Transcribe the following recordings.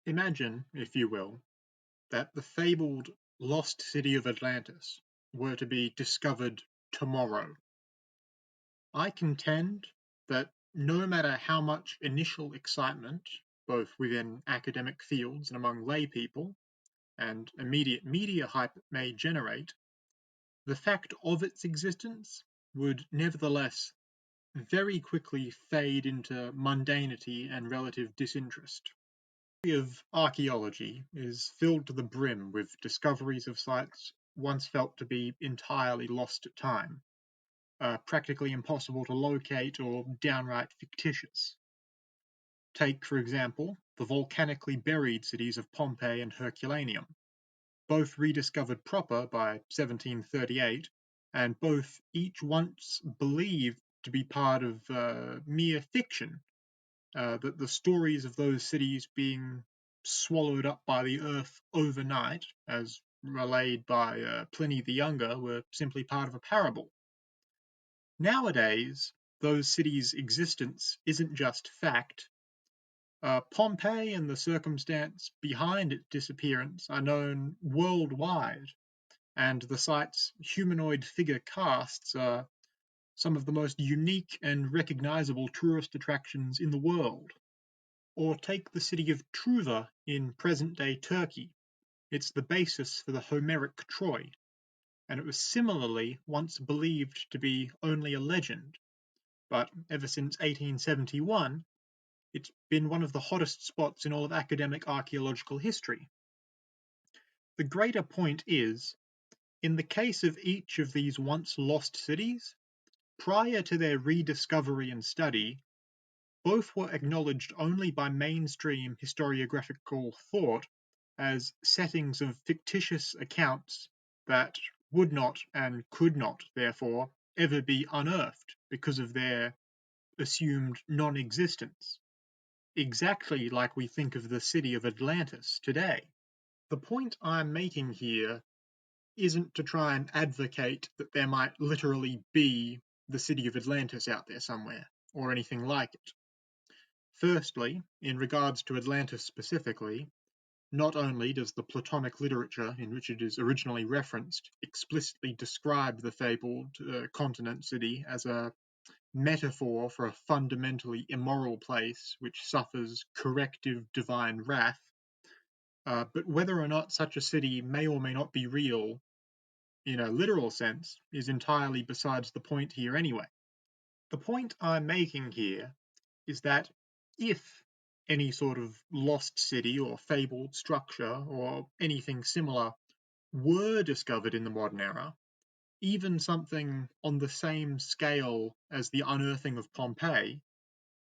Imagine, if you will, that the fabled lost city of Atlantis were to be discovered tomorrow. I contend that no matter how much initial excitement, both within academic fields and among lay people, and immediate media hype it may generate, the fact of its existence would nevertheless very quickly fade into mundanity and relative disinterest. The history of archaeology is filled to the brim with discoveries of sites once felt to be entirely lost to time, practically impossible to locate or downright fictitious. Take, for example, the volcanically buried cities of Pompeii and Herculaneum, both rediscovered proper by 1738, and both each once believed to be part of mere fiction, that the stories of those cities being swallowed up by the earth overnight, as relayed by Pliny the Younger, were simply part of a parable. Nowadays, those cities' existence isn't just fact. Pompeii and the circumstance behind its disappearance are known worldwide, and the site's humanoid figure casts are some of the most unique and recognizable tourist attractions in the world. Or take the city of Truva in present-day Turkey. It's the basis for the Homeric Troy, and it was similarly once believed to be only a legend, but ever since 1871, it's been one of the hottest spots in all of academic archaeological history. The greater point is, in the case of each of these once lost cities, prior to their rediscovery and study, both were acknowledged only by mainstream historiographical thought as settings of fictitious accounts that would not and could not, therefore, ever be unearthed because of their assumed non-existence, exactly like we think of the city of Atlantis today. The point I'm making here isn't to try and advocate that there might literally be the city of Atlantis out there somewhere, or anything like it. Firstly, in regards to Atlantis specifically, not only does the Platonic literature in which it is originally referenced explicitly describe the fabled continent city as a metaphor for a fundamentally immoral place which suffers corrective divine wrath, but whether or not such a city may or may not be real in a literal sense is entirely besides the point here anyway. The point I'm making here is that if any sort of lost city or fabled structure or anything similar were discovered in the modern era, even something on the same scale as the unearthing of Pompeii,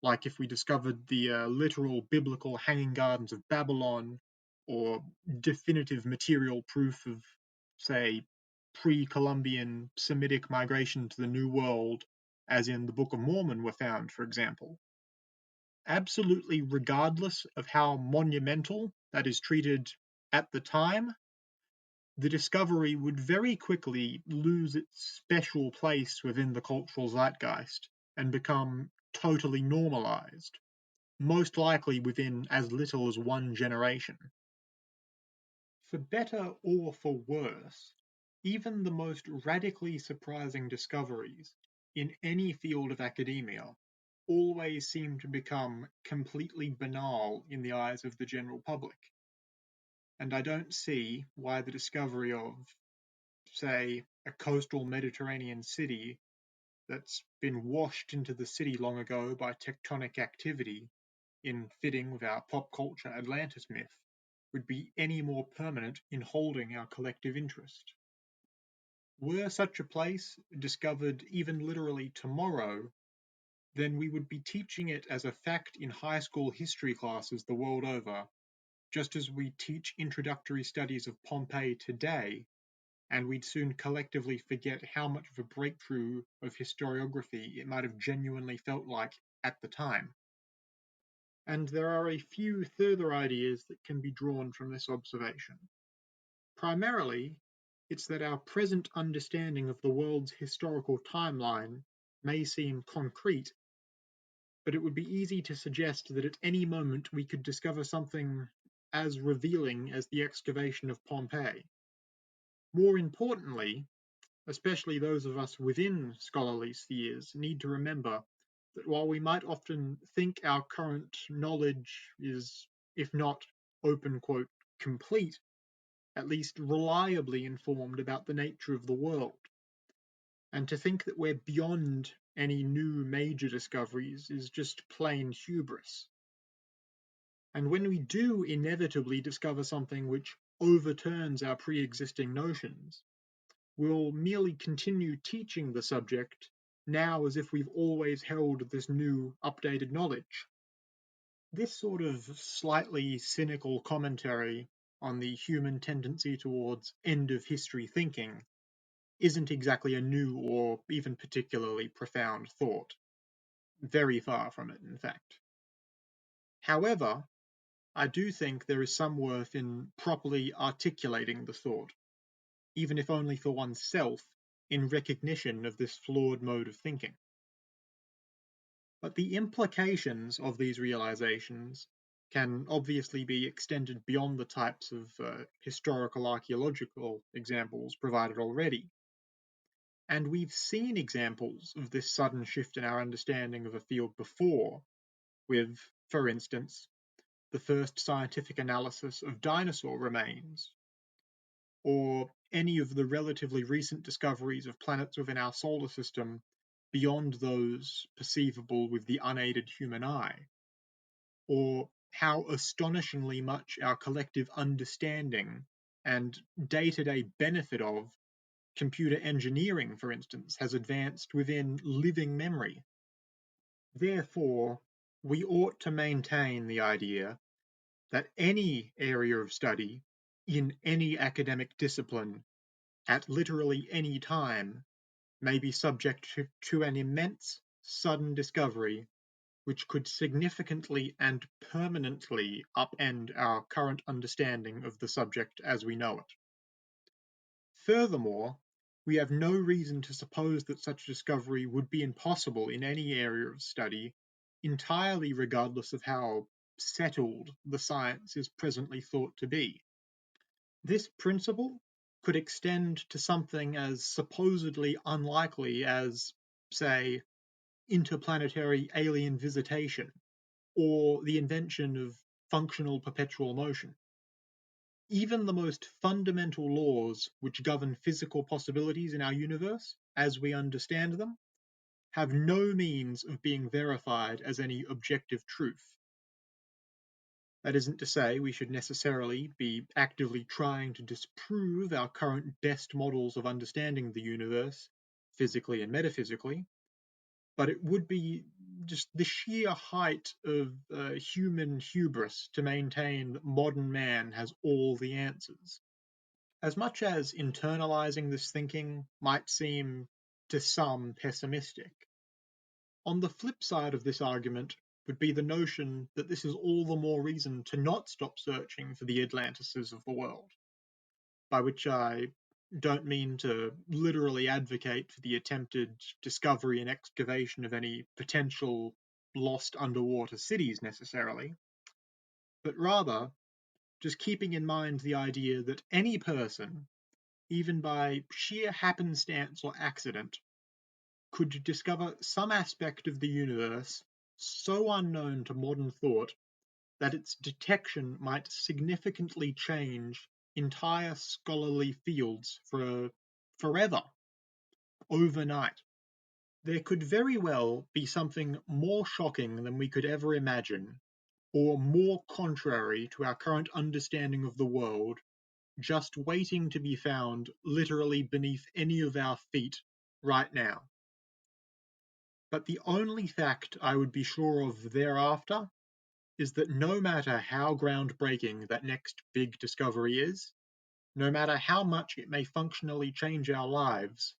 like if we discovered the literal biblical hanging gardens of Babylon, or definitive material proof of, say, pre-Columbian Semitic migration to the New World, as in the Book of Mormon were found, for example. Absolutely regardless of how monumental that is treated at the time, the discovery would very quickly lose its special place within the cultural zeitgeist and become totally normalized, most likely within as little as one generation. For better or for worse, even the most radically surprising discoveries in any field of academia always seem to become completely banal in the eyes of the general public. And I don't see why the discovery of, say, a coastal Mediterranean city that's been washed into the city long ago by tectonic activity, in fitting with our pop culture Atlantis myth, would be any more permanent in holding our collective interest. Were such a place discovered even literally tomorrow, then we would be teaching it as a fact in high school history classes the world over, just as we teach introductory studies of Pompeii today, and we'd soon collectively forget how much of a breakthrough of historiography it might have genuinely felt like at the time. And there are a few further ideas that can be drawn from this observation. Primarily, it's that our present understanding of the world's historical timeline may seem concrete, but it would be easy to suggest that at any moment we could discover something as revealing as the excavation of Pompeii. More importantly, especially those of us within scholarly spheres, need to remember that while we might often think our current knowledge is, if not open quote, complete, at least reliably informed about the nature of the world, and to think that we're beyond any new major discoveries is just plain hubris. And when we do inevitably discover something which overturns our pre existing notions, we'll merely continue teaching the subject now as if we've always held this new, updated knowledge. This sort of slightly cynical commentary on the human tendency towards end of history thinking isn't exactly a new or even particularly profound thought. Very far from it, in fact. However, I do think there is some worth in properly articulating the thought, even if only for oneself, in recognition of this flawed mode of thinking. But the implications of these realizations can obviously be extended beyond the types of historical archaeological examples provided already. And we've seen examples of this sudden shift in our understanding of a field before, with, for instance, the first scientific analysis of dinosaur remains, or any of the relatively recent discoveries of planets within our solar system beyond those perceivable with the unaided human eye, or how astonishingly much our collective understanding and day-to-day benefit of computer engineering, for instance, has advanced within living memory. Therefore, we ought to maintain the idea that any area of study in any academic discipline at literally any time may be subject to an immense sudden discovery which could significantly and permanently upend our current understanding of the subject as we know it. Furthermore, we have no reason to suppose that such discovery would be impossible in any area of study, entirely regardless of how settled the science is presently thought to be. This principle could extend to something as supposedly unlikely as, say, interplanetary alien visitation or the invention of functional perpetual motion. Even the most fundamental laws which govern physical possibilities in our universe, as we understand them, have no means of being verified as any objective truth. That isn't to say we should necessarily be actively trying to disprove our current best models of understanding the universe, physically and metaphysically, but it would be just the sheer height of human hubris to maintain that modern man has all the answers. As much as internalizing this thinking might seem to some pessimistic, on the flip side of this argument would be the notion that this is all the more reason to not stop searching for the Atlantises of the world, by which I don't mean to literally advocate for the attempted discovery and excavation of any potential lost underwater cities necessarily, but rather just keeping in mind the idea that any person, even by sheer happenstance or accident, could discover some aspect of the universe so unknown to modern thought that its detection might significantly change entire scholarly fields for forever, overnight. There could very well be something more shocking than we could ever imagine, or more contrary to our current understanding of the world, just waiting to be found literally beneath any of our feet right now. But the only fact I would be sure of thereafter is that no matter how groundbreaking that next big discovery is, no matter how much it may functionally change our lives,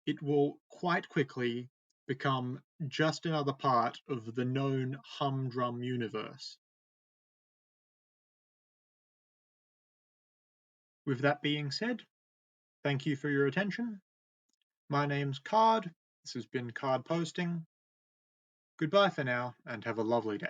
it will quite quickly become just another part of the known humdrum universe. With that being said, thank you for your attention. My name's Card. This has been Card Posting. Goodbye for now, and have a lovely day.